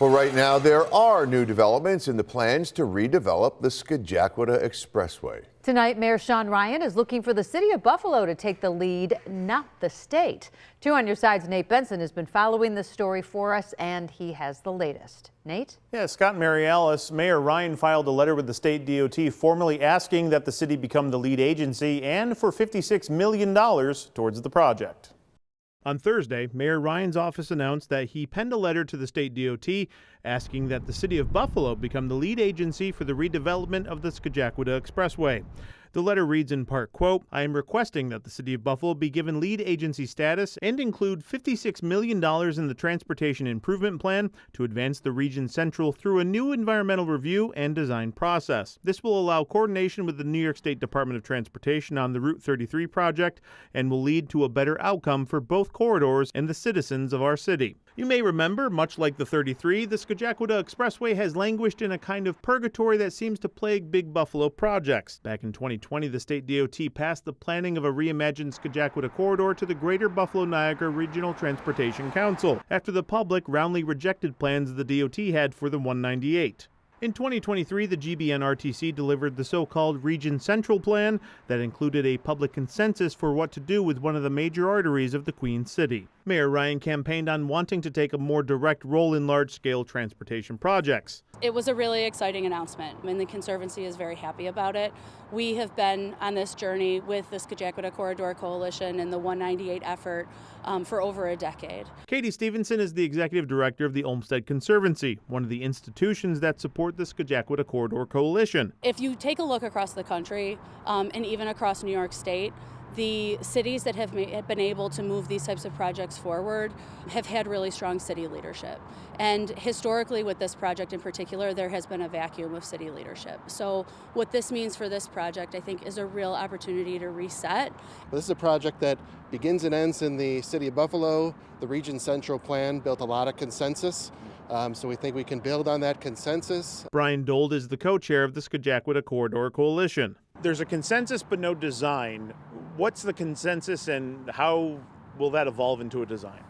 Well, right now there are new developments in the plans to redevelop the Scajaquada Expressway. Tonight, Mayor Sean Ryan is looking for the city of Buffalo to take the lead, not the state. 2 on Your Side's Nate Benson has been following this story for us, and he has the latest. Nate? Yeah, Scott and Mary Alice, Mayor Ryan filed a letter with the state DOT formally asking that the city become the lead agency and for $56 million towards the project. On Thursday, Mayor Ryan's office announced that he penned a letter to the state DOT asking that the city of Buffalo become the lead agency for the redevelopment of the Scajaquada Expressway. The letter reads in part, quote, "I am requesting that the city of Buffalo be given lead agency status and include $56 million in the transportation improvement plan to advance the region central through a new environmental review and design process. This will allow coordination with the New York State Department of Transportation on the Route 33 project and will lead to a better outcome for both corridors and the citizens of our city." You may remember, much like the 33, the Scajaquada Expressway has languished in a kind of purgatory that seems to plague big Buffalo projects. Back in 2020, the state DOT passed the planning of a reimagined Scajaquada corridor to the Greater Buffalo-Niagara Regional Transportation Council, after the public roundly rejected plans the DOT had for the 198. In 2023, the GBNRTC delivered the so-called Region Central Plan that included a public consensus for what to do with one of the major arteries of the Queen City. Mayor Ryan campaigned on wanting to take a more direct role in large-scale transportation projects. It was a really exciting announcement, and the Conservancy is very happy about it. We have been on this journey with the Scajaquada Corridor Coalition and the 198 effort for over a decade. Katie Stevenson is the executive director of the Olmsted Conservancy, one of the institutions that support the Scajaquada Corridor Coalition. If you take a look across the country and even across New York State, the cities that have been able to move these types of projects forward have had really strong city leadership. And historically, with this project in particular, there has been a vacuum of city leadership. So what this means for this project, I think, is a real opportunity to reset. This is a project that begins and ends in the city of Buffalo. The Region Central Plan built a lot of consensus. So we think we can build on that consensus. Brian Dold is the co-chair of the Scajaquada Corridor Coalition. There's a consensus but no design. What's the consensus and how will that evolve into a design?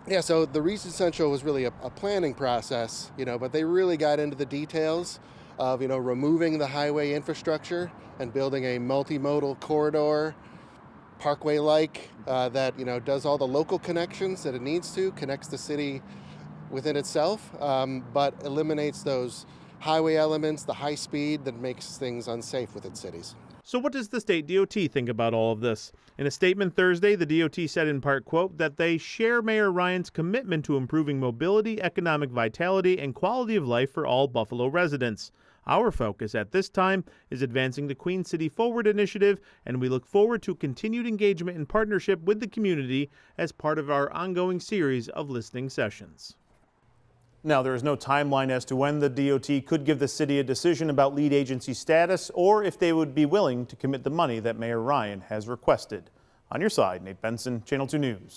Yeah, so the Region Central was really a planning process, but they really got into the details of, removing the highway infrastructure and building a multimodal corridor, parkway-like, that, does all the local connections that it needs to, connects the city within itself, but eliminates those highway elements, the high speed that makes things unsafe within cities. So what does the state DOT think about all of this? In a statement Thursday, the DOT said in part, quote, that they share Mayor Ryan's commitment to improving mobility, economic vitality, and quality of life for all Buffalo residents. Our focus at this time is advancing the Queen City Forward initiative, and we look forward to continued engagement and partnership with the community as part of our ongoing series of listening sessions. Now, there is no timeline as to when the DOT could give the city a decision about lead agency status or if they would be willing to commit the money that Mayor Ryan has requested. On Your Side, Nate Benson, Channel 2 News.